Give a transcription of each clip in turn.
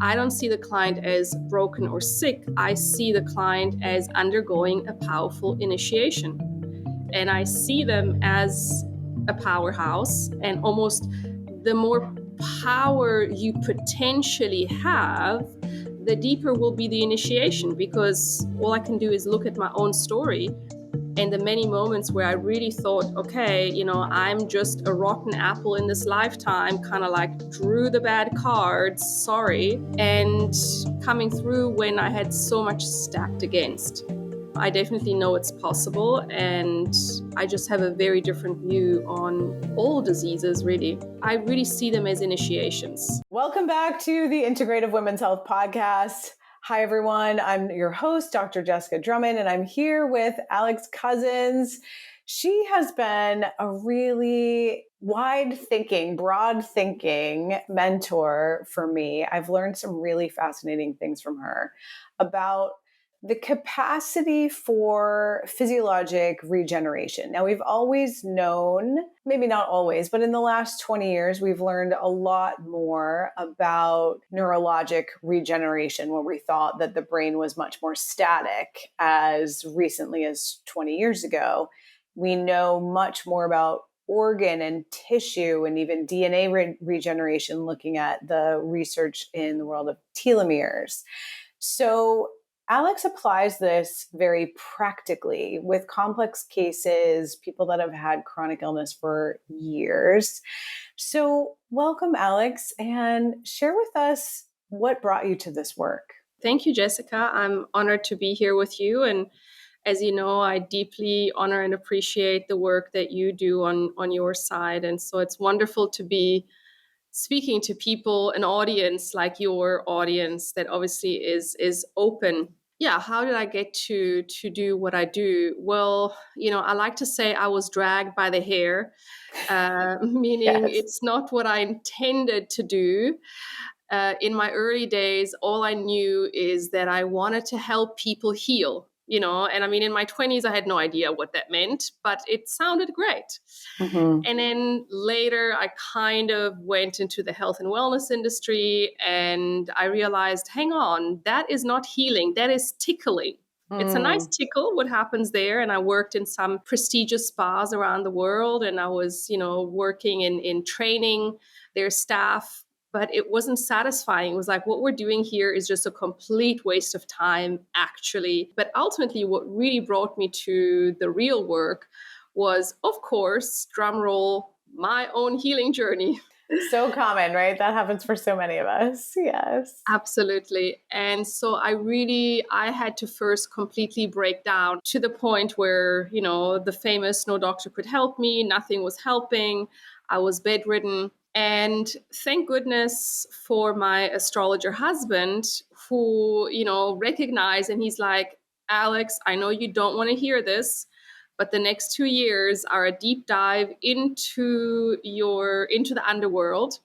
I don't see the client as broken or sick. I see the client as undergoing a powerful initiation. And I see them as a powerhouse, and almost the more power you potentially have, the deeper will be the initiation, because all I can do is look at my own story and the many moments where I really thought, okay, I'm just a rotten apple in this lifetime, kind of like drew the bad cards, sorry, and coming through when I had so much stacked against. I definitely know it's possible, and I just have a very different view on all diseases, really. I really see them as initiations. Welcome back to the Integrative Women's Health Podcast. Hi, everyone. I'm your host, Dr. Jessica Drummond, and I'm here with Alex Cousins. She has been a really wide-thinking, broad-thinking mentor for me. I've learned some really fascinating things from her about the capacity for physiologic regeneration. Now, we've always known, maybe not always, but in the last 20 years, we've learned a lot more about neurologic regeneration, where we thought that the brain was much more static as recently as 20 years ago. We know much more about organ and tissue and even DNA regeneration, looking at the research in the world of telomeres. So Alex applies this very practically with complex cases, people that have had chronic illness for years. So welcome, Alex, and share with us what brought you to this work. Thank you, Jessica. I'm honored to be here with you. And as you know, I deeply honor and appreciate the work that you do on your side. And so it's wonderful to be speaking to people, an audience like your audience that obviously is open. Yeah, how did I get to do what I do? Well, I like to say I was dragged by the hair, meaning Yes. it's not what I intended to do. In my early days, all I knew is that I wanted to help people heal. And I mean, in my 20s, I had no idea what that meant, but it sounded great. Mm-hmm. And then later, I kind of went into the health and wellness industry, and I realized, hang on, that is not healing, that is tickling. It's a nice tickle, what happens there. And I worked in some prestigious spas around the world, and I was, working in training their staff, but it wasn't satisfying. It was like, what we're doing here is just a complete waste of time, actually. But ultimately, what really brought me to the real work was, of course, drum roll, my own healing journey. So common, right? That happens for so many of us. Yes. Absolutely. And so I had to first completely break down to the point where, the famous no doctor could help me, nothing was helping. I was bedridden. And thank goodness for my astrologer husband who, recognized, and he's like, Alex, I know you don't want to hear this, but the next 2 years are a deep dive into the underworld.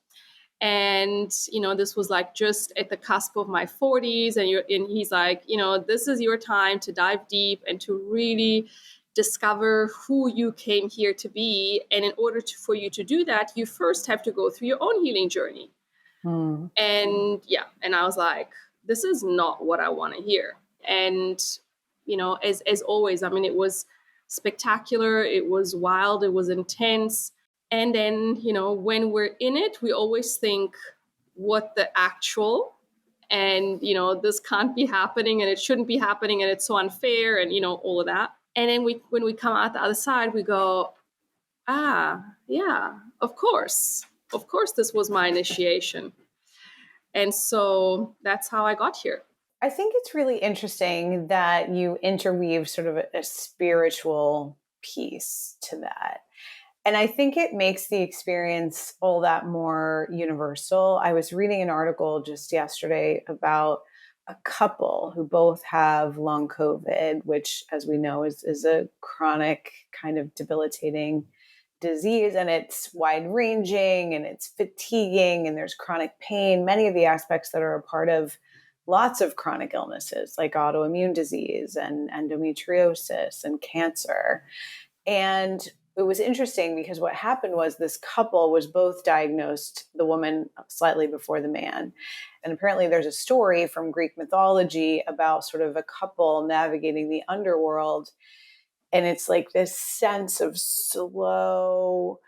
And, this was like just at the cusp of my 40s. And he's like, this is your time to dive deep and to really discover who you came here to be. And in order for you to do that, you first have to go through your own healing journey. And I was like, this is not what I want to hear. And, as always, I mean, it was spectacular. It was wild. It was intense. And then, when we're in it, we always think what the actual, and, this can't be happening and it shouldn't be happening and it's so unfair and, all of that. And then when we come out the other side, we go, yeah, of course, this was my initiation. And so that's how I got here. I think it's really interesting that you interweave sort of a spiritual piece to that. And I think it makes the experience all that more universal. I was reading an article just yesterday about a couple who both have long COVID, which, as we know, is a chronic kind of debilitating disease, and it's wide ranging and it's fatiguing and there's chronic pain, many of the aspects that are a part of lots of chronic illnesses like autoimmune disease and endometriosis and cancer. And it was interesting because what happened was this couple was both diagnosed, the woman slightly before the man. And apparently there's a story from Greek mythology about sort of a couple navigating the underworld. And it's like this sense of slow,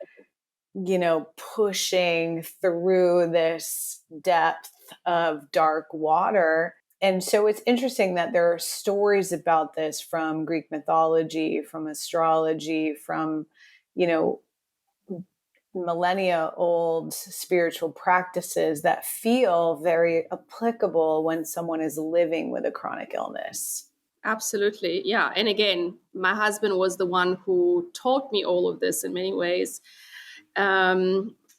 pushing through this depth of dark water. And so it's interesting that there are stories about this from Greek mythology, from astrology, from, millennia old spiritual practices that feel very applicable when someone is living with a chronic illness. Absolutely. Yeah. And again, my husband was the one who taught me all of this in many ways,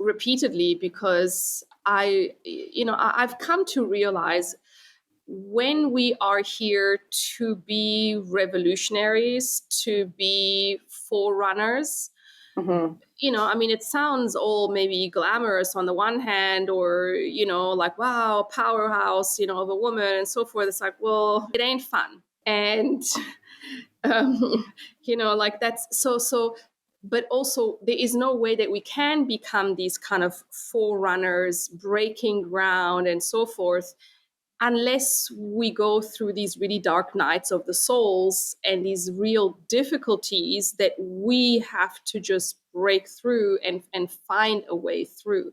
repeatedly, because I've come to realize when we are here to be revolutionaries, to be forerunners, Mm-hmm. it sounds all maybe glamorous on the one hand, or, like, wow, powerhouse, of a woman and so forth. It's like, well, it ain't fun. And, like that's so, but also there is no way that we can become these kind of forerunners, breaking ground and so forth, unless we go through these really dark nights of the souls and these real difficulties that we have to just break through and find a way through.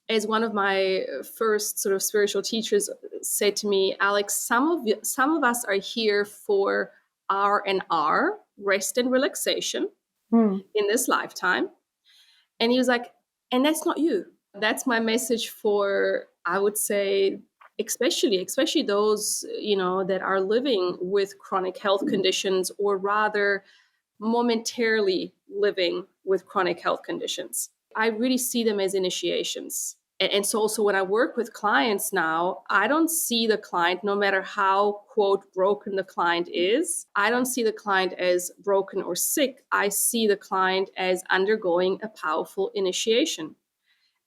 As one of my first sort of spiritual teachers said to me, Alex, some of us are here for R&R, rest and relaxation, in this lifetime. And he was like, and that's not you. That's my message for, I would say, especially those, that are living with chronic health conditions, or rather momentarily living with chronic health conditions. I really see them as initiations. And so also when I work with clients now, I don't see the client, no matter how, quote, broken the client is, I don't see the client as broken or sick. I see the client as undergoing a powerful initiation.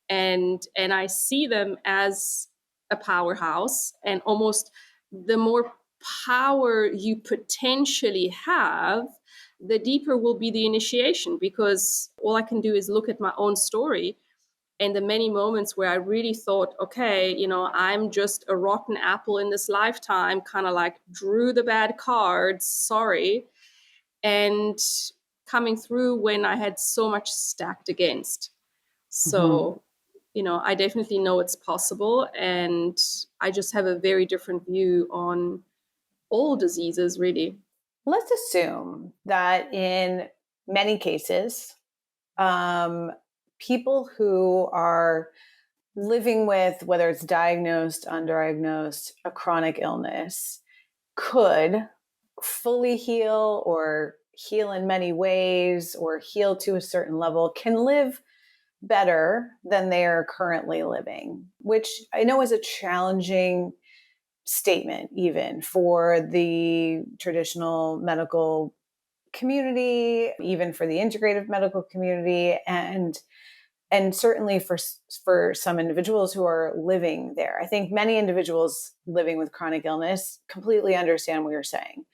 And I see them as a powerhouse, and almost the more power you potentially have, the deeper will be the initiation, because all I can do is look at my own story and the many moments where I really thought, okay, I'm just a rotten apple in this lifetime, kind of like drew the bad cards, sorry, and coming through when I had so much stacked against. Mm-hmm. So, I definitely know it's possible, and I just have a very different view on all diseases, really. Let's assume that in many cases, um, people who are living with, whether it's diagnosed, undiagnosed, a chronic illness, could fully heal or heal in many ways or heal to a certain level, can live better than they are currently living, which I know is a challenging statement, even for the traditional medical community, even for the integrative medical community, and certainly for some individuals who are living there. I think many individuals living with chronic illness completely understand what you're saying.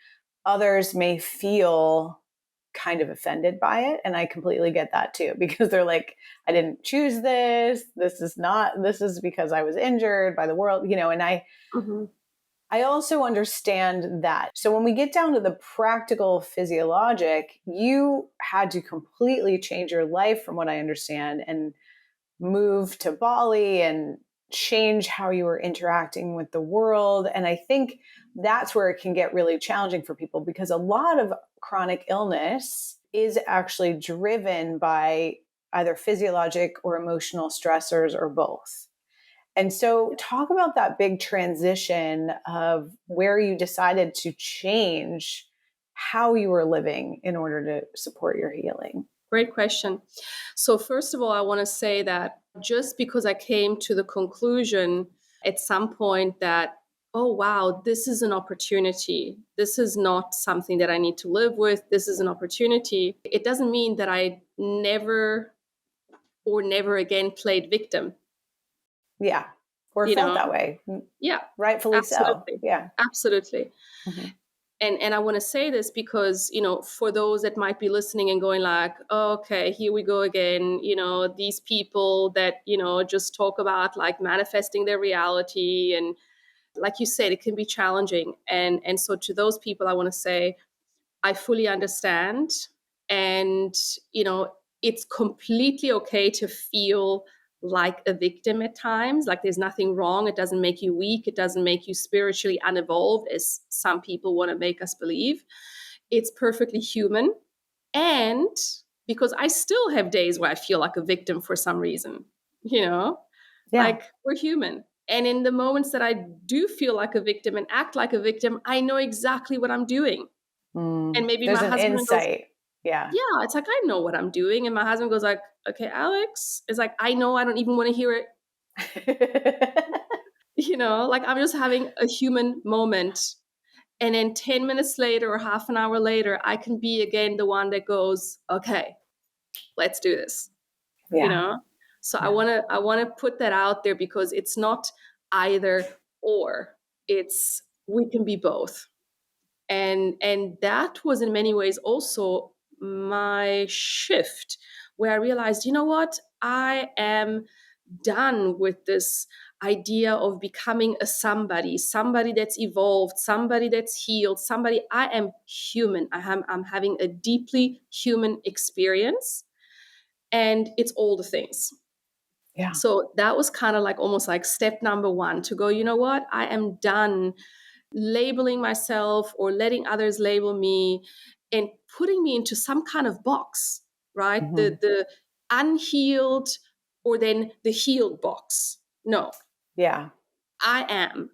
Others may feel kind of offended by it, and I completely get that too, because they're like, I didn't choose this. This is because I was injured by the world, and Mm-hmm. I also understand that. So when we get down to the practical physiologic, you had to completely change your life from what I understand, and move to Bali and change how you were interacting with the world. And I think that's where it can get really challenging for people, because a lot of chronic illness is actually driven by either physiologic or emotional stressors, or both. And so talk about that big transition of where you decided to change how you were living in order to support your healing. Great question. So first of all, I want to say that just because I came to the conclusion at some point that, oh, wow, this is an opportunity. This is not something that I need to live with. This is an opportunity. It doesn't mean that I never or never again played victim. Yeah. Or You felt know, that way. yeah, Rightfully so. absolutely. Yeah. Absolutely. Mm-hmm. And I want to say this because, for those that might be listening and going like, okay, here we go again, these people that, just talk about like manifesting their reality. And like you said, it can be challenging. And so to those people, I want to say, I fully understand. And, it's completely okay to feel like a victim at times. Like there's nothing wrong. It doesn't make you weak. It doesn't make you spiritually unevolved, as some people want to make us believe. It's perfectly human. And because I still have days where I feel like a victim for some reason, Yeah. like we're human. And in the moments that I do feel like a victim and act like a victim, I know exactly what I'm doing. And maybe There's my an husband goes, insight. Yeah. yeah, it's like, I know what I'm doing. And my husband goes like, okay, Alex, it's like, I know, I don't even want to hear it. Like I'm just having a human moment. And then 10 minutes later or half an hour later, I can be again the one that goes, okay, let's do this. Yeah. So Yeah. I want to put that out there because it's not either or. It's we can be both. And that was in many ways also my shift, where I realized, you know what, I am done with this idea of becoming a somebody that's evolved, somebody that's healed, somebody. I am human. I'm having a deeply human experience, and it's all the things. Yeah. So that was kind of like almost like step number one, to go, you know what, I am done labeling myself or letting others label me and putting me into some kind of box, right? Mm-hmm. The unhealed or then the healed box. No, Yeah. I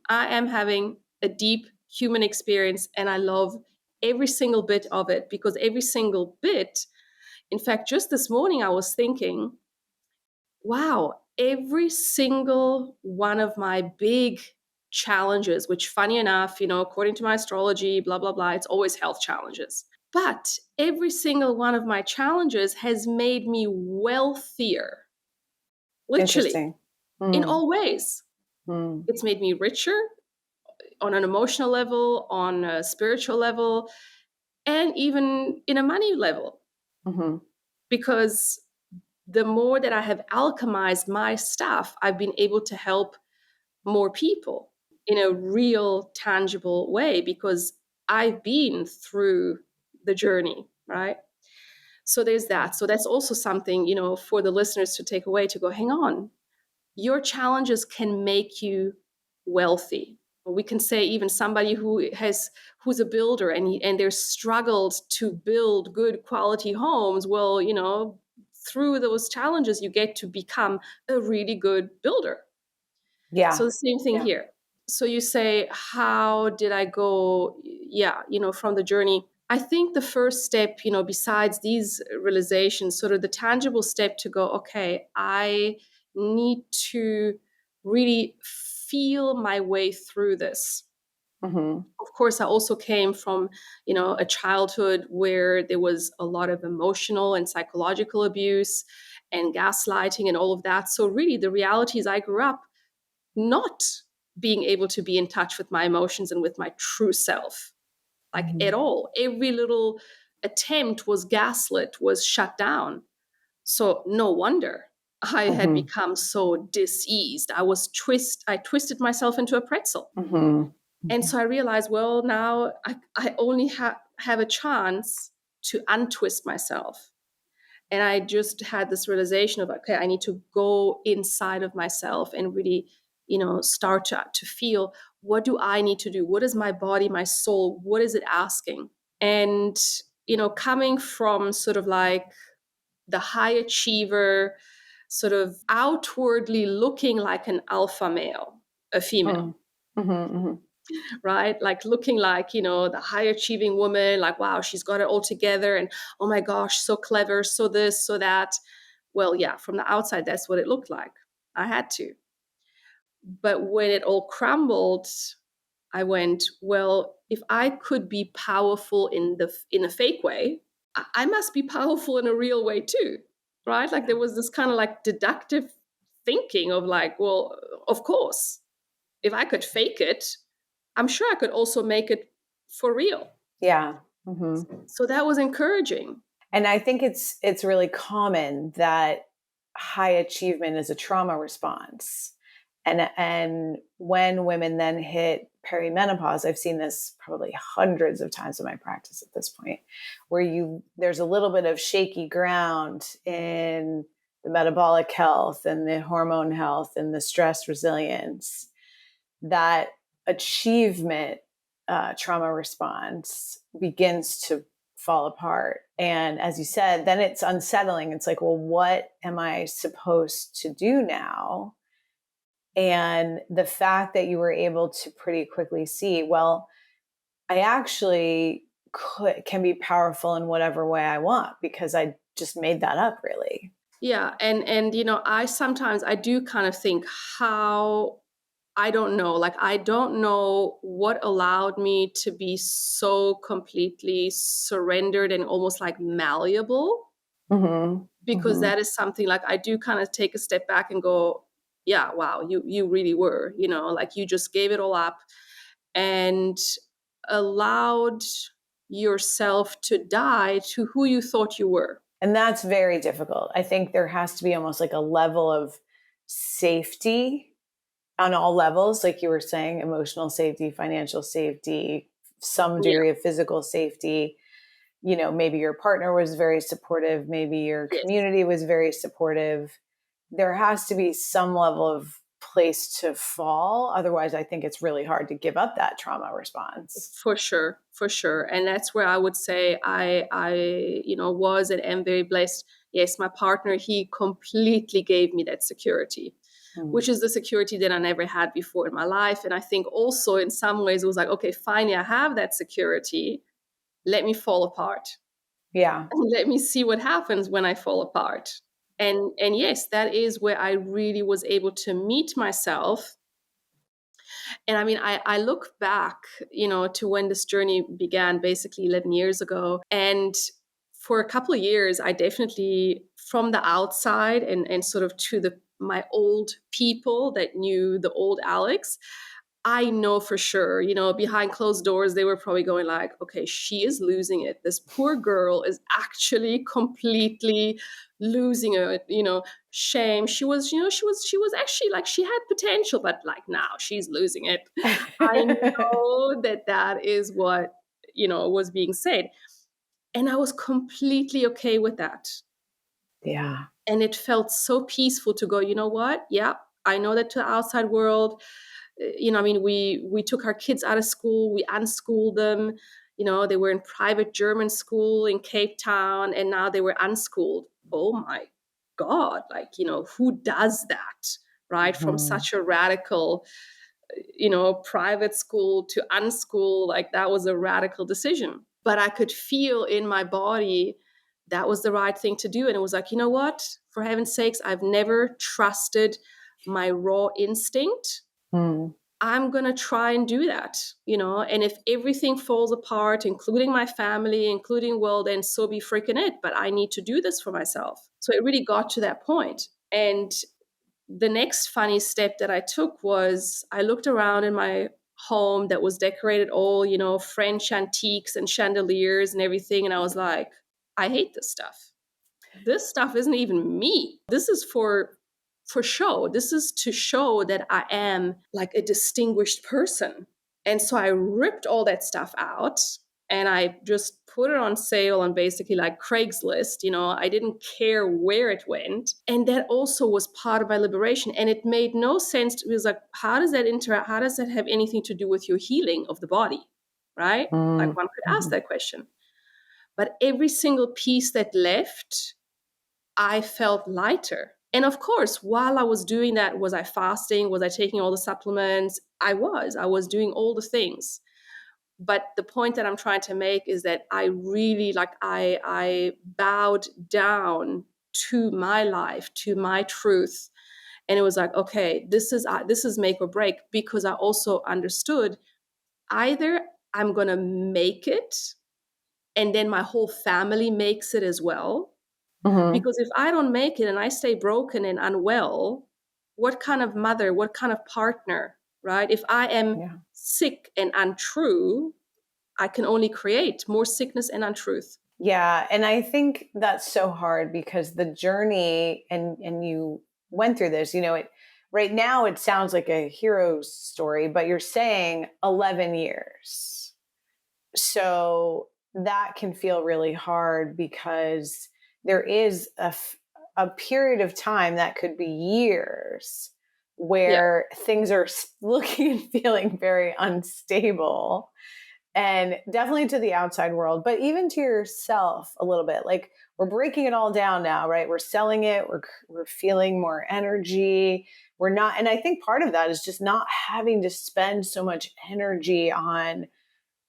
am having a deep human experience, and I love every single bit of it, because every single bit, in fact, just this morning I was thinking, wow, every single one of my big challenges, which funny enough, according to my astrology, blah, blah, blah, it's always health challenges. But every single one of my challenges has made me wealthier, literally, Interesting. in Mm. all ways. Mm. It's made me richer on an emotional level, on a spiritual level, and even in a money level. Mm-hmm. Because the more that I have alchemized my stuff, I've been able to help more people in a real, tangible way, because I've been through the journey, right? So there's that. So that's also something, for the listeners to take away, to go, hang on, your challenges can make you wealthy. We can say even somebody who's a builder and they're struggled to build good quality homes. Well, through those challenges, you get to become a really good builder. So Yeah. the same thing here. So you say, how did I go? Yeah, from the journey. I think the first step, besides these realizations, sort of the tangible step to go, okay, I need to really feel my way through this. Mm-hmm. Of course, I also came from, a childhood where there was a lot of emotional and psychological abuse and gaslighting and all of that. So really the reality is I grew up not being able to be in touch with my emotions and with my true self, like Mm-hmm. at all. Every little attempt was gaslit, was shut down. So no wonder I had Mm-hmm. become so diseased. I twisted myself into a pretzel. Mm-hmm. And so I realized, well, now I only have a chance to untwist myself. And I just had this realization of, okay, I need to go inside of myself and really, start to feel, what do I need to do? What is my body, my soul, what is it asking? And, coming from sort of like the high achiever, sort of outwardly looking like an alpha male, a female, Mm-hmm. Mm-hmm. right? Like looking like, the high achieving woman, like, wow, she's got it all together. And oh my gosh, so clever, so this, so that. Well, yeah, from the outside, that's what it looked like. I had to. But when it all crumbled, I went, well, if I could be powerful in a fake way, I must be powerful in a real way too, right? Like there was this kind of like deductive thinking of like, well, of course, if I could fake it, I'm sure I could also make it for real. Yeah. Mm-hmm. So that was encouraging. And I think it's really common that high achievement is a trauma response. And when women then hit perimenopause, I've seen this probably hundreds of times in my practice at this point, where there's a little bit of shaky ground in the metabolic health and the hormone health and the stress resilience. That achievement trauma response begins to fall apart. And as you said, then it's unsettling. It's like, well, what am I supposed to do now? And the fact that you were able to pretty quickly see, well, I actually can be powerful in whatever way I want because I just made that up, really. Yeah. And I do kind of think how, I don't know. Like, I don't know what allowed me to be so completely surrendered and almost like malleable, Mm-hmm. because Mm-hmm. that is something like I do kind of take a step back and go, yeah, wow, you really were, like you just gave it all up and allowed yourself to die to who you thought you were. And that's very difficult. I think there has to be almost like a level of safety on all levels, like you were saying, emotional safety, financial safety, some Yeah. degree of physical safety. Maybe your partner was very supportive, maybe your Yes. community was very supportive. There has to be some level of place to fall. Otherwise, I think it's really hard to give up that trauma response. For sure, for sure. And that's where I would say I was and am very blessed. Yes, my partner, he completely gave me that security, Mm. which is the security that I never had before in my life. And I think also in some ways it was like, okay, finally I have that security. Let me fall apart. Yeah. And let me see what happens when I fall apart. And yes, that is where I really was able to meet myself. And I mean, I look back, to when this journey began basically 11 years ago. And for a couple of years, I definitely, from the outside and sort of to my old people that knew the old Alex, I know for sure, behind closed doors, they were probably going like, okay, she is losing it. This poor girl is actually completely losing it, shame. She was actually like, she had potential, but like now she's losing it. I know that is what, was being said. And I was completely okay with that. Yeah. And it felt so peaceful to go, you know what? Yeah, I know that to the outside world, I mean, we took our kids out of school, we unschooled them. They were in private German school in Cape Town, and now they were unschooled. Oh my God! Like, who does that, right? From Mhm. such a radical, private school to unschool, like that was a radical decision. But I could feel in my body that was the right thing to do, and it was like, you know what? For heaven's sakes, I've never trusted my raw instinct. Mm. I'm going to try and do that, and if everything falls apart, including my family, including, well, then so be freaking it. But I need to do this for myself. So it really got to that point. And the next funny step that I took was I looked around in my home that was decorated all, French antiques and chandeliers and everything. And I was like, I hate this stuff. This stuff isn't even me. This is for show. This is to show that I am like a distinguished person. And so I ripped all that stuff out and I just put it on sale on basically like Craigslist. I didn't care where it went. And that also was part of my liberation. And it made no sense. It was like, how does that interact? How does that have anything to do with your healing of the body? Right? Like Mm. one could ask Mhm. that question. But every single piece that left, I felt lighter. And of course, while I was doing that, was I fasting? Was I taking all the supplements? I was doing all the things. But the point that I'm trying to make is that I really I bowed down to my life, to my truth. And it was like, okay, this is make or break, because I also understood either I'm going to make it and then my whole family makes it as well, Mhm. because if I don't make it and I stay broken and unwell, what kind of mother, what kind of partner, right? If I am Yeah. sick and untrue, I can only create more sickness and untruth. Yeah. And I think that's so hard because the journey, and you went through this, right now it sounds like a hero story, but you're saying 11 years. So that can feel really hard because there is a period of time that could be years Yeah. where things are looking and feeling very unstable, and definitely to the outside world, but even to yourself a little bit. Like, we're breaking it all down now, right? We're selling it. We're feeling more energy. We're not, and I think part of that is just not having to spend so much energy on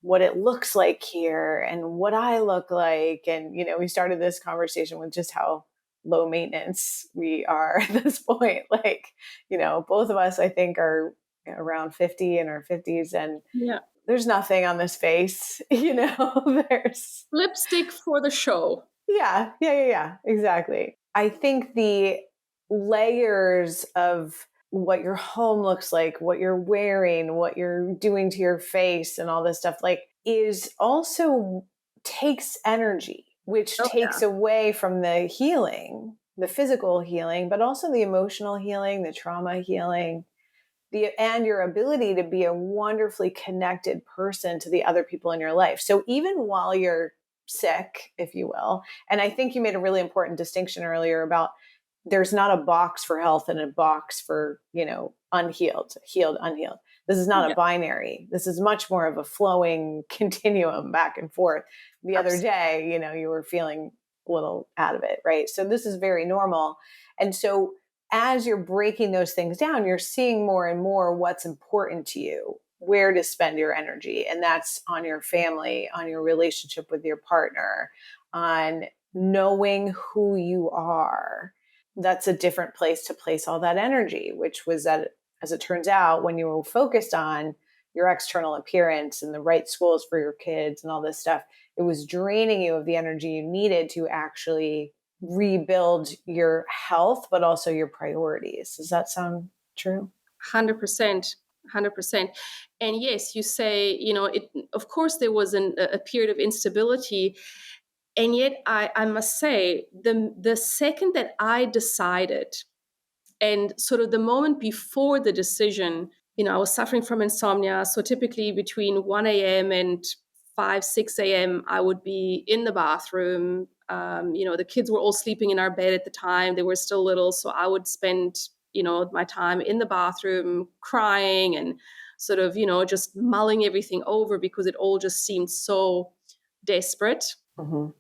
what it looks like here and what I look like. And, we started this conversation with just how low maintenance we are at this point. Like, both of us, I think, are around 50 in our 50s, and Yeah. there's nothing on this face, there's Lipstick for the show. yeah, exactly. I think the layers of what your home looks like, what you're wearing, what you're doing to your face, and all this stuff, like, is also takes energy, which Oh, takes yeah. away from the healing, the physical healing, but also the emotional healing, the trauma healing, and your ability to be a wonderfully connected person to the other people in your life. So even while you're sick, if you will, and I think you made a really important distinction earlier about there's not a box for health and a box for, unhealed, healed, unhealed. This is not a Yeah. binary. This is much more of a flowing continuum back and forth. The other Absolutely. day, you were feeling a little out of it, right? So this is very normal. And so as you're breaking those things down, you're seeing more and more what's important to you, where to spend your energy. And that's on your family, on your relationship with your partner, on knowing who you are. That's a different place to place all that energy, which was that, as it turns out, when you were focused on your external appearance and the right schools for your kids and all this stuff, it was draining you of the energy you needed to actually rebuild your health, but also your priorities. Does that sound true? 100%. 100%. And yes, you say, of course, there was a period of instability. And yet, I must say, the second that I decided, and sort of the moment before the decision, I was suffering from insomnia. So typically between 1 a.m. and 5, 6 a.m., I would be in the bathroom. The kids were all sleeping in our bed at the time. They were still little. So I would spend, my time in the bathroom crying and sort of, just mulling everything over because it all just seemed so desperate. Mm-hmm.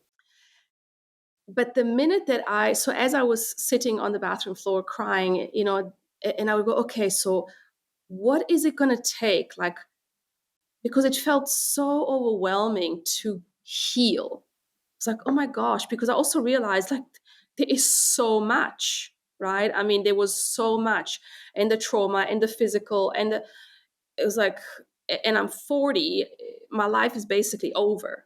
But the minute so as I was sitting on the bathroom floor crying, and I would go, okay, so what is it going to take? Like, because it felt so overwhelming to heal. It's like, oh my gosh, because I also realized, like, there is so much, right? I mean, there was so much, and the trauma and the physical, it was like, and I'm 40, my life is basically over.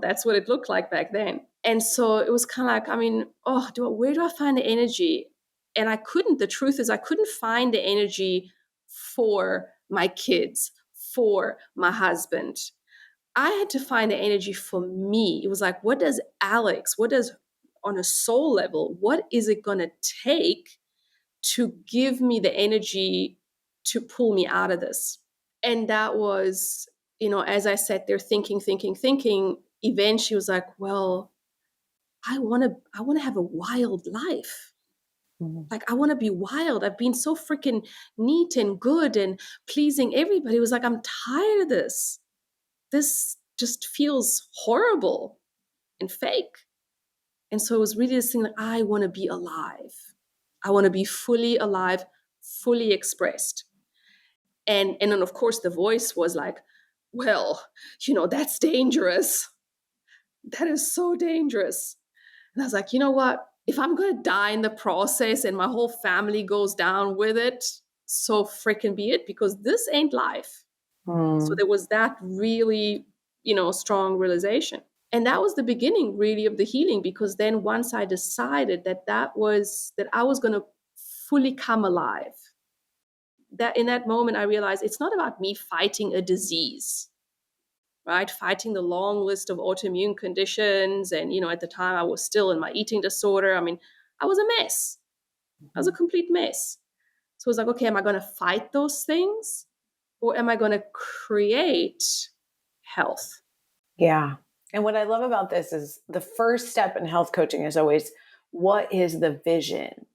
That's what it looked like back then. And so it was kind of like, I mean, where do I find the energy? And I couldn't. The truth is, I couldn't find the energy for my kids, for my husband. I had to find the energy for me. It was like, on a soul level, what is it going to take to give me the energy to pull me out of this? And that was, as I sat there thinking, eventually was like, well, I want to have a wild life. Mm-hmm. Like, I want to be wild. I've been so freaking neat and good and pleasing everybody. It was like, I'm tired of this. This just feels horrible and fake. And so it was really this thing like, I want to be alive. I want to be fully alive, fully expressed. And then of course the voice was like, well, that's dangerous. That is so dangerous. And I was like, you know what? If I'm going to die in the process and my whole family goes down with it, so freaking be it, because this ain't life. So Mm. there was that really, strong realization. And that was the beginning really of the healing, because then once I decided that I was going to fully come alive, that in that moment I realized it's not about me fighting a disease. right? Fighting the long list of autoimmune conditions. And, at the time I was still in my eating disorder. I mean, I was a mess. I was a complete mess. So I was like, okay, am I going to fight those things or am I going to create health? Yeah. And what I love about this is the first step in health coaching is always, what is the vision?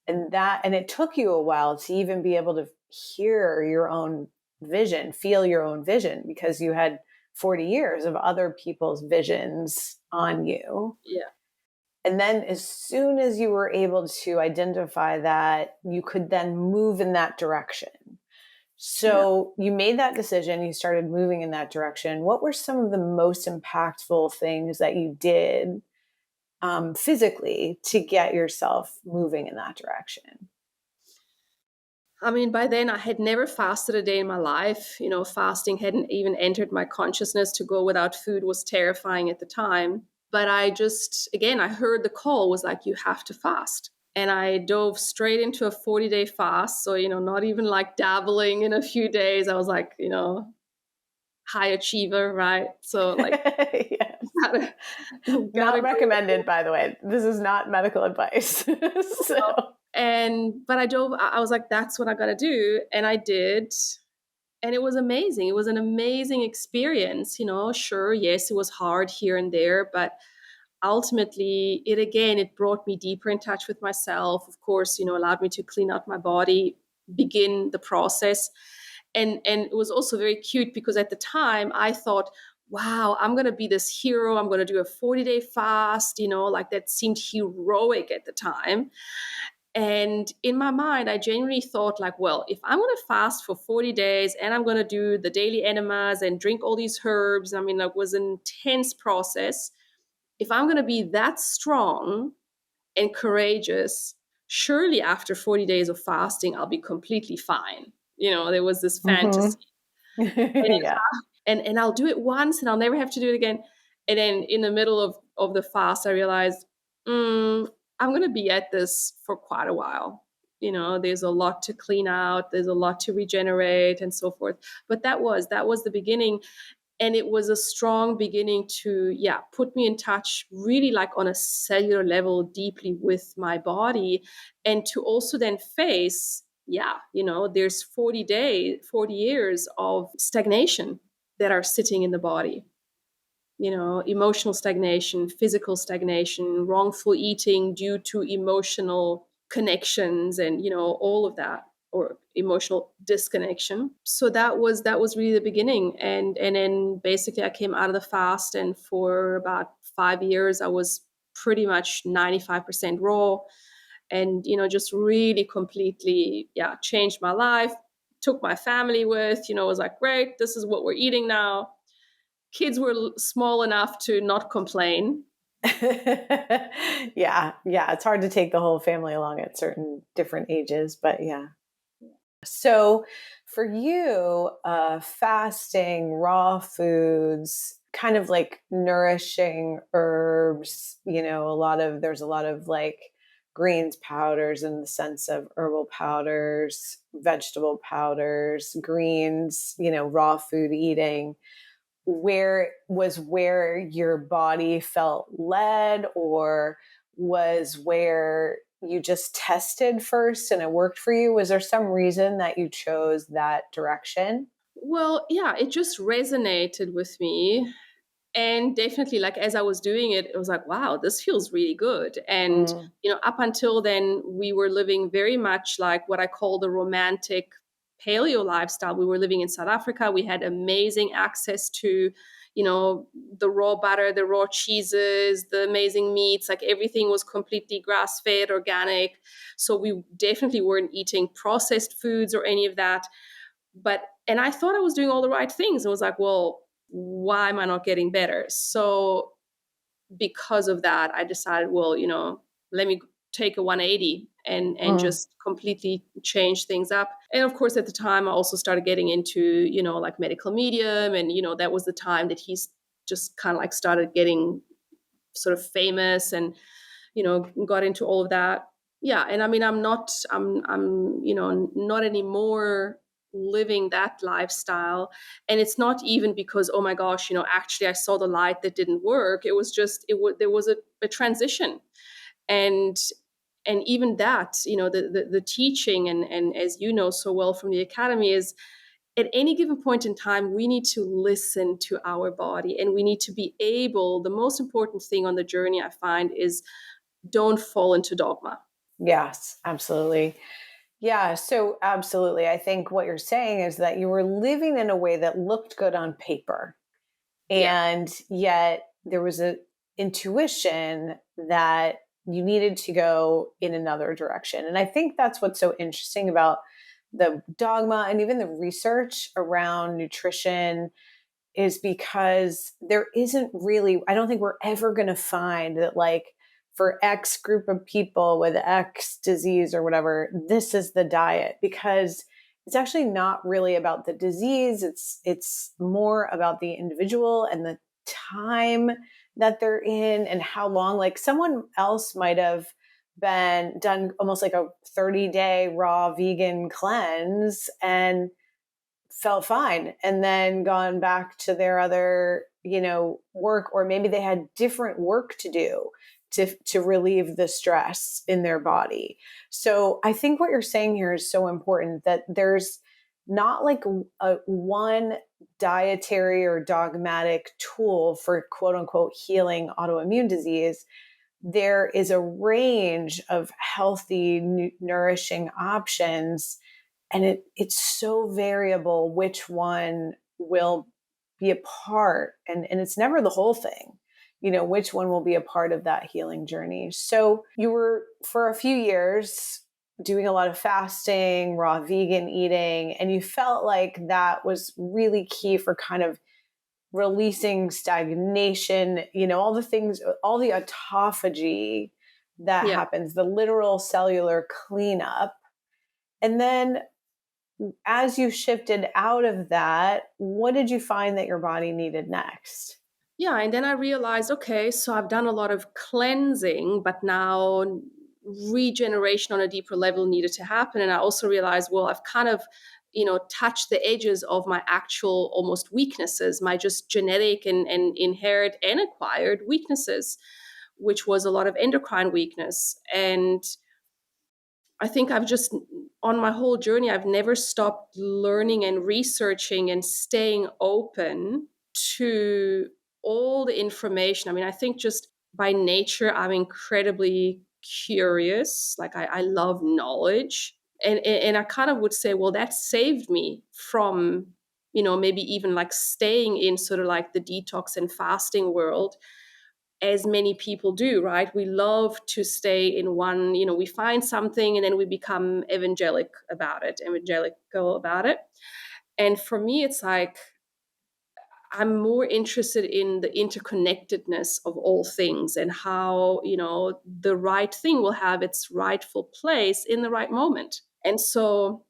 And it took you a while to even be able to hear your own vision, feel your own vision, because you had 40 years of other people's visions on you. Yeah. And then as soon as you were able to identify that, you could then move in that direction. Yeah. So you made that decision, you started moving in that direction. What were some of the most impactful things that you did physically to get yourself moving in that direction? I mean, by then I had never fasted a day in my life. Fasting hadn't even entered my consciousness. To go without food was terrifying at the time. But I heard the call was like, you have to fast. And I dove straight into a 40-day fast. So, not even like dabbling in a few days. I was like, high achiever, right? So like, Yes. gotta, Not gotta go. recommended, by the way. This is not medical advice. So But I was like, that's what I gotta do. And I did. And it was amazing. It was an amazing experience. Sure, yes, it was hard here and there, but ultimately it brought me deeper in touch with myself. Of course, allowed me to clean out my body, begin the process. And it was also very cute because at the time I thought, wow, I'm going to be this hero. I'm going to do a 40-day fast, like that seemed heroic at the time. And in my mind, I genuinely thought, like, well, if I'm going to fast for 40 days and I'm going to do the daily enemas and drink all these herbs, I mean, it was an intense process. If I'm going to be that strong and courageous, surely after 40 days of fasting, I'll be completely fine. There was this mhm. fantasy. And, Yeah. and I'll do it once and I'll never have to do it again. And then in the middle of the fast, I realized, I'm going to be at this for quite a while. There's a lot to clean out, there's a lot to regenerate and so forth. But that was the beginning. And it was a strong beginning to, put me in touch really like on a cellular level deeply with my body. And to also then face, there's 40 years of stagnation that are sitting in the body. Emotional stagnation, physical stagnation, wrongful eating due to emotional connections, and all of that, or emotional disconnection. So that was really the beginning. And then basically I came out of the fast, and for about 5 years I was pretty much 95% raw, and just really completely changed my life. Took my family with, was like, great, this is what we're eating now. Kids were small enough to not complain. Yeah. Yeah. It's hard to take the whole family along at certain different ages, but yeah. So for you, fasting, raw foods, kind of like nourishing herbs, there's a lot of like greens powders in the sense of herbal powders, vegetable powders, greens, raw food eating. Where your body felt led, or was where you just tested first and it worked for you? Was there some reason that you chose that direction? Well, yeah, it just resonated with me. And definitely, like, as I was doing it, it was like, wow, this feels really good. And, Mm. up until then, we were living very much like what I call the romantic paleo lifestyle. We were living in South Africa. We had amazing access to, the raw butter, the raw cheeses, the amazing meats, like everything was completely grass fed, organic. So we definitely weren't eating processed foods or any of that. And I thought I was doing all the right things. I was like, well, why am I not getting better? So because of that, I decided, well, let me take a 180 and Mm. just completely change things up. And of course, at the time, I also started getting into, like medical medium. And, that was the time that he's just kind of like started getting sort of famous and, got into all of that. Yeah. And I mean, I'm not anymore living that lifestyle. And it's not even because, oh my gosh, actually I saw the light that didn't work. It was just, there was a transition. And even that, the teaching, and as you know so well from the academy, is at any given point in time, we need to listen to our body, and we need to be able, the most important thing on the journey, I find, is don't fall into dogma. Yes, absolutely. Yeah, so absolutely. I think what you're saying is that you were living in a way that looked good on paper, Yeah. and yet there was a intuition that you needed to go in another direction. And I think that's what's so interesting about the dogma and even the research around nutrition, is because there isn't really, I don't think we're ever going to find that, like, for X group of people with X disease or whatever, this is the diet, because it's actually not really about the disease. It's more about the individual and the time that they're in and how long. Like, someone else might have been done almost like a 30-day raw vegan cleanse and felt fine, and then gone back to their other, work, or maybe they had different work to do to relieve the stress in their body. So I think what you're saying here is so important, that there's not like a one dietary or dogmatic tool for quote unquote healing autoimmune disease. There is a range of healthy, nourishing options, and it's so variable which one will be a part, and it's never the whole thing, which one will be a part of that healing journey. So you were, for a few years, doing a lot of fasting, raw vegan eating, and you felt like that was really key for kind of releasing stagnation, all the things, all the autophagy that Yeah. happens, the literal cellular cleanup. And then as you shifted out of that, what did you find that your body needed next? Yeah. And then I realized, okay, so I've done a lot of cleansing, but now regeneration on a deeper level needed to happen. And I also realized, well, I've kind of, touched the edges of my actual almost weaknesses, my just genetic and inherent and acquired weaknesses, which was a lot of endocrine weakness. And I think I've just, on my whole journey, I've never stopped learning and researching and staying open to all the information. I mean, I think just by nature, I'm incredibly curious. Like, I love knowledge. And I kind of would say, well, that saved me from, maybe even like staying in sort of like the detox and fasting world, as many people do, right? We love to stay in one, we find something and then we become evangelical about it. And for me, it's like, I'm more interested in the interconnectedness of all things, and how, the right thing will have its rightful place in the right moment. And so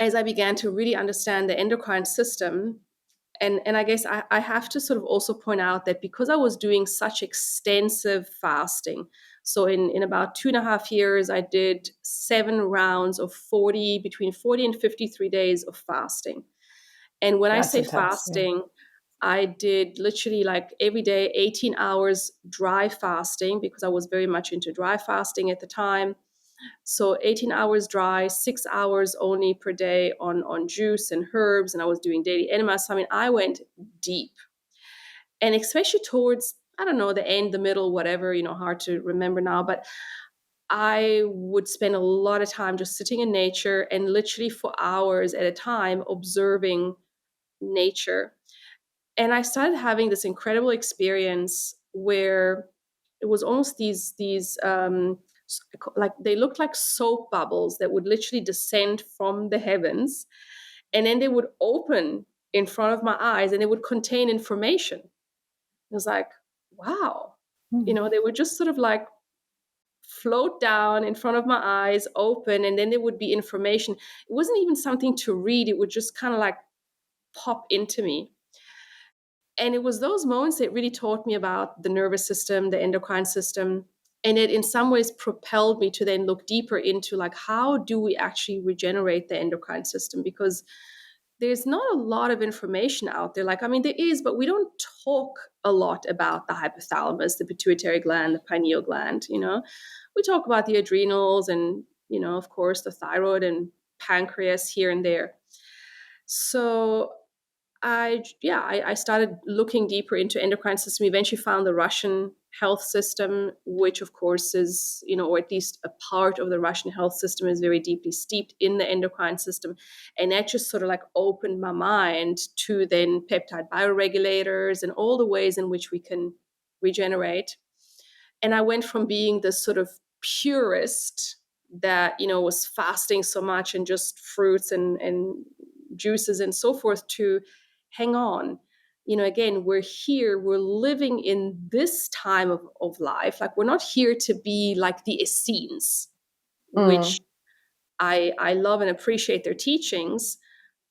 as I began to really understand the endocrine system, and I guess I have to sort of also point out that because I was doing such extensive fasting, so in about 2.5 years, I did 7 rounds of between 40 and 53 days of fasting. And when I That's say intense. Yeah. fasting, I did literally like every day, 18 hours dry fasting, because I was very much into dry fasting at the time. So 18 hours dry, 6 hours only per day on juice and herbs. And I was doing daily enemas. So, I mean, I went deep. And especially towards, I don't know, the end, the middle, whatever, hard to remember now. But I would spend a lot of time just sitting in nature and literally for hours at a time observing nature. And I started having this incredible experience where it was almost these like, they looked like soap bubbles that would literally descend from the heavens, and then they would open in front of my eyes and they would contain information. It was like, wow, Mhm. they would just sort of like float down in front of my eyes, open, and then there would be information. It wasn't even something to read, it would just kind of like pop into me. And it was those moments that really taught me about the nervous system, the endocrine system. And it in some ways propelled me to then look deeper into like, how do we actually regenerate the endocrine system? Because there's not a lot of information out there. Like, I mean, there is, but we don't talk a lot about the hypothalamus, the pituitary gland, the pineal gland, you know. We talk about the adrenals and, you know, of course, the thyroid and pancreas here and there. So I started looking deeper into endocrine system. Eventually found the Russian health system, which of course is, you know, or at least a part of the Russian health system is very deeply steeped in the endocrine system. And that just sort of like opened my mind to then peptide bioregulators and all the ways in which we can regenerate. And I went from being this sort of purist that, you know, was fasting so much and just fruits and juices and so forth to hang on. You know, again, we're here, we're living in this time of life. Like, we're not here to be like the Essenes, which Mm. I love and appreciate their teachings.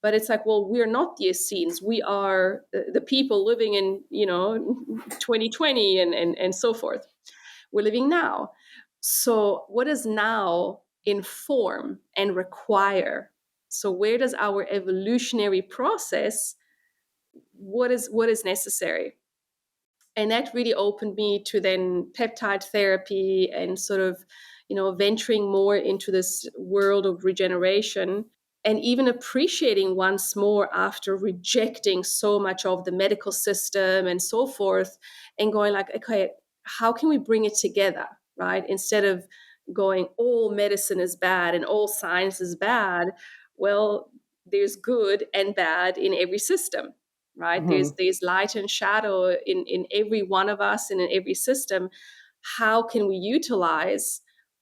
But it's like, well, we're not the Essenes. We are the people living in, you know, 2020 and so forth. We're living now. So what does now inform and require? So where does our evolutionary process, what is necessary? And that really opened me to then peptide therapy and sort of, you know, venturing more into this world of regeneration, and even appreciating once more after rejecting so much of the medical system and so forth, and going like, okay, how can we bring it together, right? Instead of going, all medicine is bad and all science is bad. Well, there's good and bad in every system, right? Hmm. There's light and shadow in every one of us and in every system. How can we utilize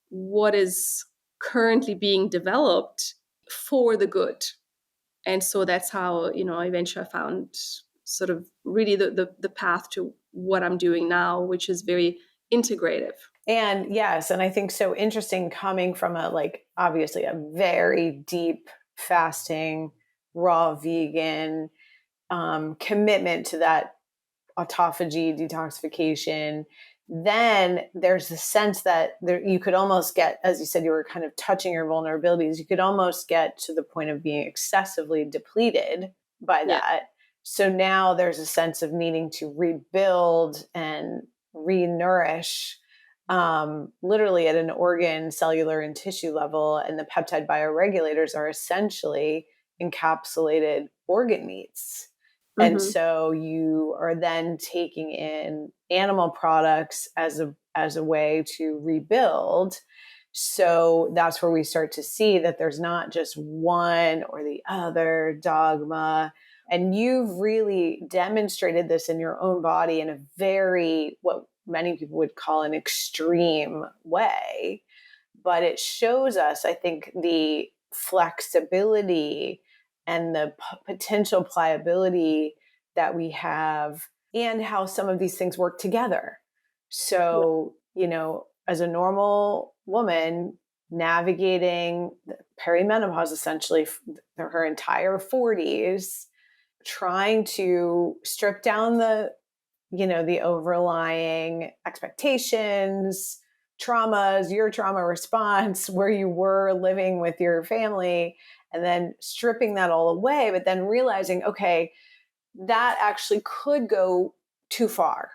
what is currently being developed for the good? And so that's how, you know, eventually I found sort of really the path to what I'm doing now, which is very integrative. And yes, and I think so interesting coming from a like obviously a very deep fasting, raw vegan commitment to that autophagy, detoxification. Then there's the sense that there, you could almost get, as you said, you were kind of touching your vulnerabilities. You could almost get to the point of being excessively depleted by Yeah. that. So now there's a sense of needing to rebuild and re-nourish, literally at an organ, cellular, and tissue level. And the peptide bioregulators are essentially encapsulated organ meats. And Mm-hmm. so you are then taking in animal products as a way to rebuild. So that's where we start to see that there's not just one or the other dogma. And you've really demonstrated this in your own body in a very, what many people would call an extreme way. But it shows us, I think, the flexibility and the potential pliability that we have and how some of these things work together. Yeah. So, you know, as a normal woman navigating perimenopause, essentially her entire 40s, trying to strip down the, you know, the overlying expectations, traumas, your trauma response, where you were living with your family, and then stripping that all away, but then realizing, okay, that actually could go too far.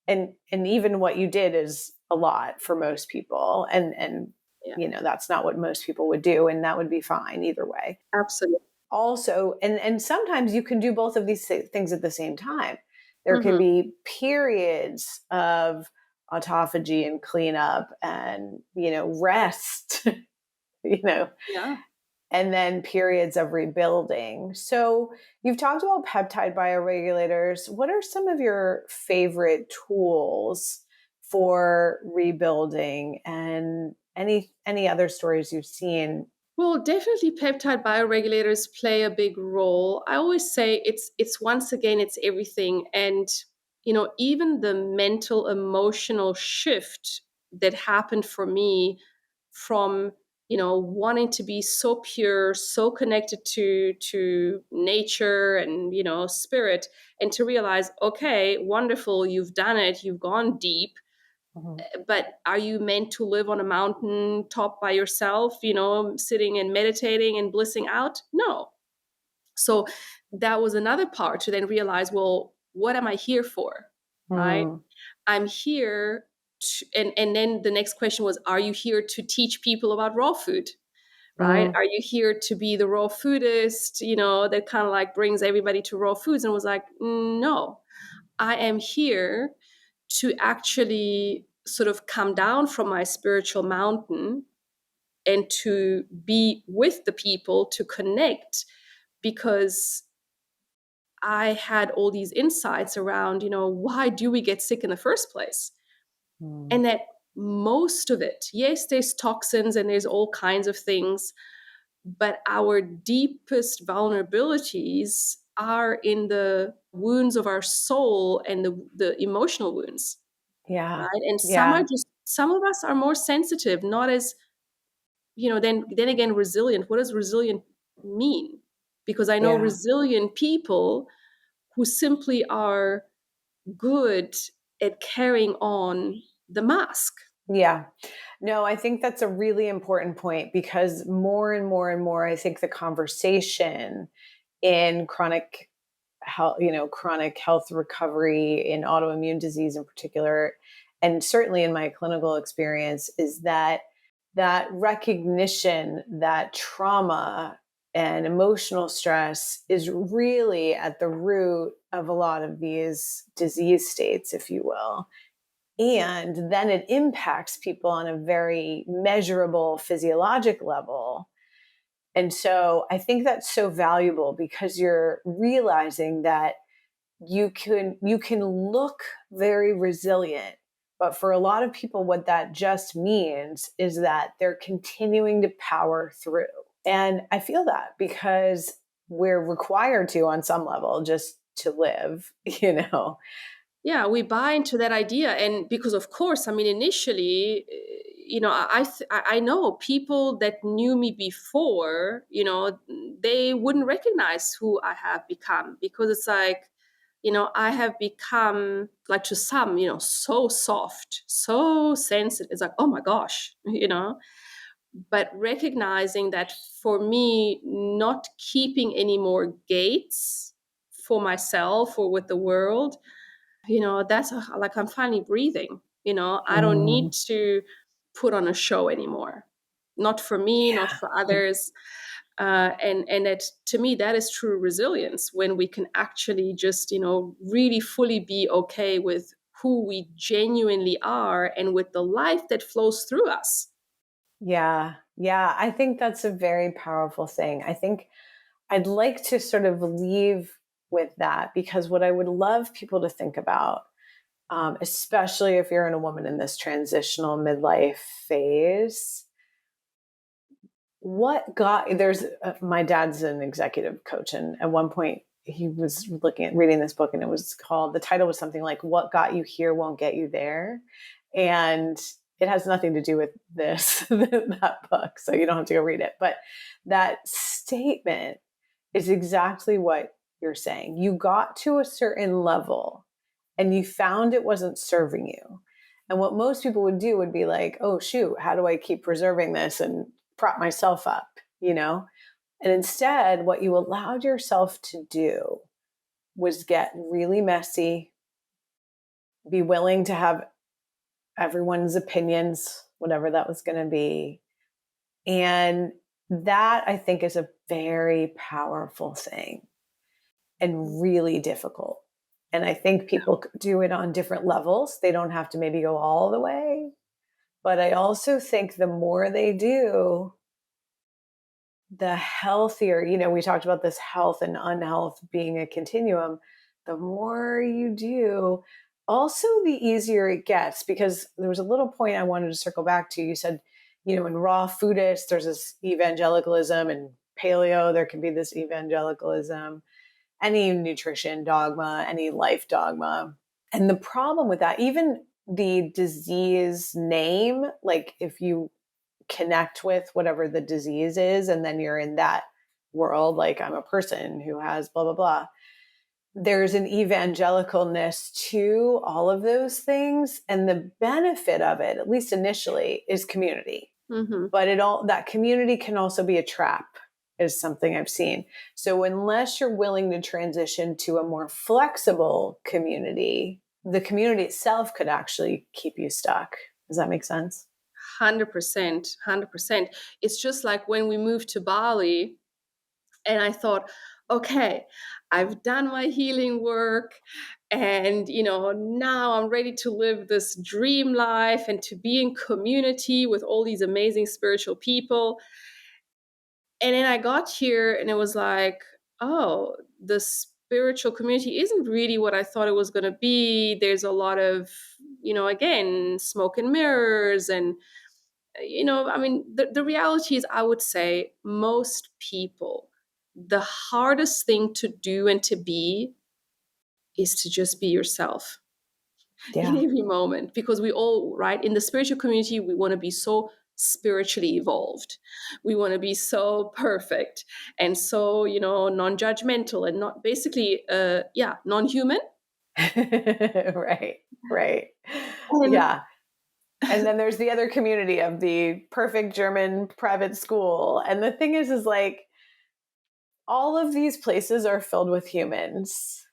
And even what you did is a lot for most people. And Yeah. you know, that's not what most people would do, and that would be fine either way. Absolutely. Also, and sometimes you can do both of these things at the same time. There can Mm-hmm. be periods of autophagy and cleanup and, you know, rest, you know, Yeah. and then periods of rebuilding. So you've talked about peptide bioregulators. What are some of your favorite tools for rebuilding, and any other stories you've seen? Well, definitely peptide bioregulators play a big role. I always say it's once again it's everything, and you know, even the mental emotional shift that happened for me from, you know, wanting to be so pure, so connected to nature and, you know, spirit, and to realize, okay, wonderful, you've done it, you've gone deep, Mhm. But are you meant to live on a mountain top by yourself, sitting and meditating and blissing out? No. So that was another part to then realize, well, what am I here for? Right? Mm. I'm here and then the next question was, are you here to teach people about raw food? Right? Mm. Are you here to be the raw foodist, that kind of like brings everybody to raw foods? And was like, no, I am here to actually sort of come down from my spiritual mountain and to be with the people, to connect, because I had all these insights around, why do we get sick in the first place? Mm. And that most of it, yes, there's toxins and there's all kinds of things, but our deepest vulnerabilities are in the wounds of our soul and the emotional wounds, Yeah. right? And Yeah. some of us are more sensitive, not as, then again, resilient. What does resilient mean? Because I know Yeah. resilient people who simply are good at carrying on the mask. Yeah. No, I think that's a really important point because more and more and more, I think the conversation in chronic health recovery in autoimmune disease in particular, and certainly in my clinical experience, is that recognition that trauma and emotional stress is really at the root of a lot of these disease states, if you will. And then it impacts people on a very measurable physiologic level. And so I think that's so valuable because you're realizing that you can look very resilient, but for a lot of people what that just means is that they're continuing to power through. And I feel that because we're required to on some level just to live, you know. Yeah, we buy into that idea, and because of course, I mean, initially, I know people that knew me before, they wouldn't recognize who I have become, because it's like, I have become, like, to some, so soft, so sensitive. It's like, oh my gosh, but recognizing that for me, not keeping any more gates for myself or with the world, that's like, I'm finally breathing. I don't need Mm, to put on a show anymore, not for me, not yeah. for others. And that, to me, that is true resilience, when we can actually just, really fully be okay with who we genuinely are and with the life that flows through us. Yeah. Yeah. I think that's a very powerful thing. I think I'd like to sort of leave with that because what I would love people to think about, especially if you're in a woman in this transitional midlife phase, what got there's my dad's an executive coach, and at one point he was reading this book, and the title was something like "What Got You Here Won't Get You There," and it has nothing to do with this that book, so you don't have to go read it. But that statement is exactly what you're saying. You got to a certain level and you found it wasn't serving you. And what most people would do would be like, oh, shoot, how do I keep preserving this and prop myself up, you know? And instead, what you allowed yourself to do was get really messy, be willing to have everyone's opinions, whatever that was going to be. And that I think is a very powerful thing and really difficult. And I think people do it on different levels. They don't have to maybe go all the way. But I also think the more they do, the healthier, we talked about this health and unhealth being a continuum. The more you do, also the easier it gets. Because there was a little point I wanted to circle back to. You said, in raw foodists, there's this evangelicalism, and paleo, there can be this evangelicalism, any nutrition dogma, any life dogma. And the problem with that, even the disease name, like if you connect with whatever the disease is, and then you're in that world, like I'm a person who has blah, blah, blah. there's an evangelicalness to all of those things. And the benefit of it, at least initially, is community. Mm-hmm. But that community can also be a trap, is something I've seen. So unless you're willing to transition to a more flexible community, the community itself could actually keep you stuck. Does that make sense? 100%. 100%. It's just like when we moved to Bali, and I thought, okay, I've done my healing work, and now I'm ready to live this dream life and to be in community with all these amazing spiritual people. And then I got here and it was like, oh, the spiritual community isn't really what I thought it was going to be. There's a lot of, again, smoke and mirrors. And, I mean, the reality is, I would say most people, the hardest thing to do and to be is to just be yourself in Yeah. every moment, because we all, right, in the spiritual community, we want to be so spiritually evolved, we want to be so perfect and so non-judgmental and not basically non-human. Right. And Yeah. And then there's the other community of the perfect German private school. And the thing is like, all of these places are filled with humans.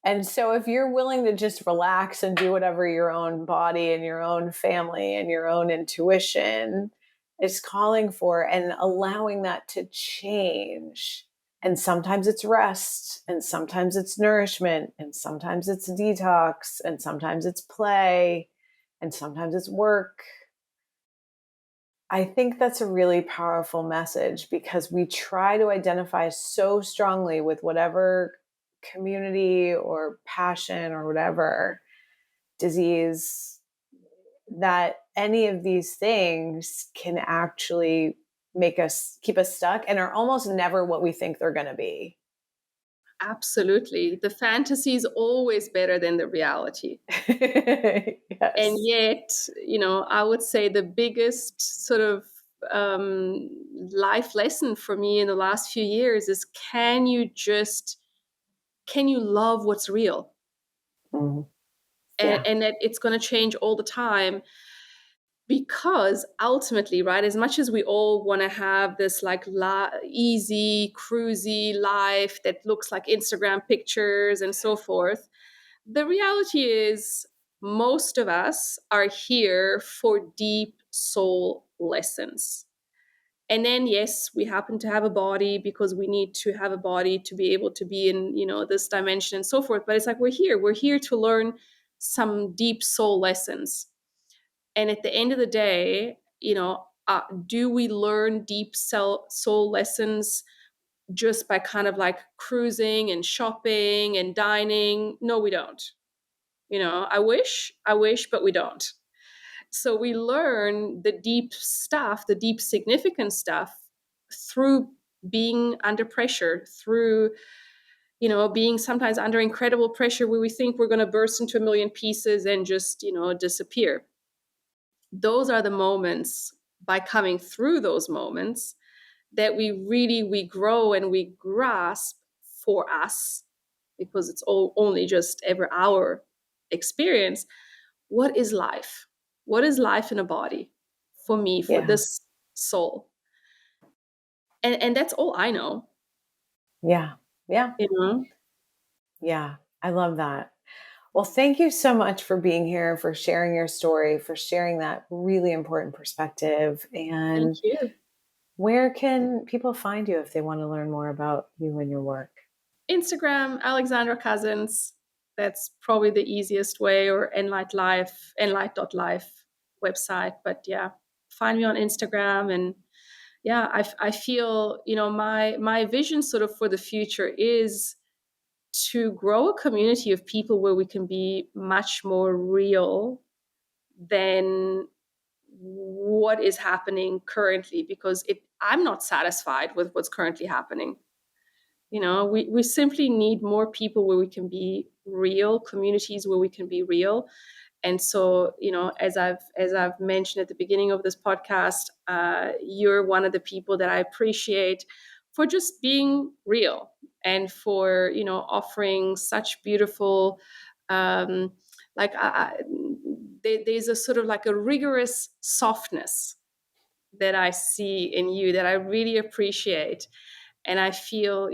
And so if you're willing to just relax and do whatever your own body and your own family and your own intuition is calling for, and allowing that to change. And sometimes it's rest, and sometimes it's nourishment, and sometimes it's detox, and sometimes it's play, and sometimes it's work. I think that's a really powerful message, because we try to identify so strongly with whatever community or passion or whatever disease, that any of these things can actually keep us stuck and are almost never what we think they're going to be. absolutely, the fantasy is always better than the reality. And Yes. yet, I would say the biggest sort of life lesson for me in the last few years is, can you love what's real? Mhm. and, Yeah. and that it's going to change all the time, because ultimately, right, as much as we all want to have this like easy cruisy life that looks like Instagram pictures and so forth, the reality is most of us are here for deep soul lessons. And then, yes, we happen to have a body because we need to have a body to be able to be in this dimension and so forth, but it's like we're here to learn some deep soul lessons. And at the end of the day, do we learn deep soul lessons just by kind of like cruising and shopping and dining? No, we don't. I wish, but we don't. So we learn the deep stuff, the deep significant stuff, through being under pressure, through being sometimes under incredible pressure where we think we're going to burst into a million pieces and just disappear. Those are the moments, by coming through those moments, that we grow and we grasp for us, because it's all only just ever our experience. What is life? What is life in a body for me, for Yeah. this soul? And that's all I know. Yeah. Yeah. You know? Yeah. I love that. Well, thank you so much for being here, for sharing your story, for sharing that really important perspective. Thank And you. where can people find you if they want to learn more about you and your work? Instagram, Alexandra Cousins. That's probably the easiest way, or enlight.life website. But yeah, find me on Instagram. And yeah, I feel, my vision sort of for the future is to grow a community of people where we can be much more real than what is happening currently, because I'm not satisfied with what's currently happening. We simply need more people where we can be real, communities where we can be real. And so, as I've mentioned at the beginning of this podcast, you're one of the people that I appreciate for just being real and for, offering such beautiful, um, like there's a sort of like a rigorous softness that I see in you that I really appreciate. And I feel,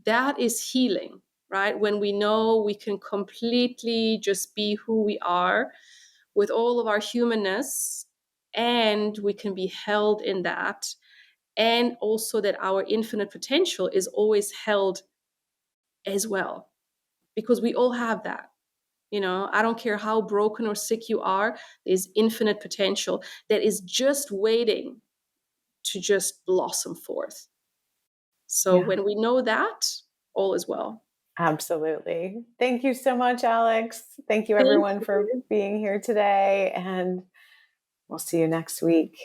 that is healing, right? When we know we can completely just be who we are with all of our humanness, and we can be held in that. And also that our infinite potential is always held as well, because we all have that. I don't care how broken or sick you are, there's infinite potential that is just waiting to just blossom forth. So Yeah, when we know that, all is well. absolutely. Thank you so much, Alex. Thank you, Thank everyone, for you. being here today. And we'll see you next week.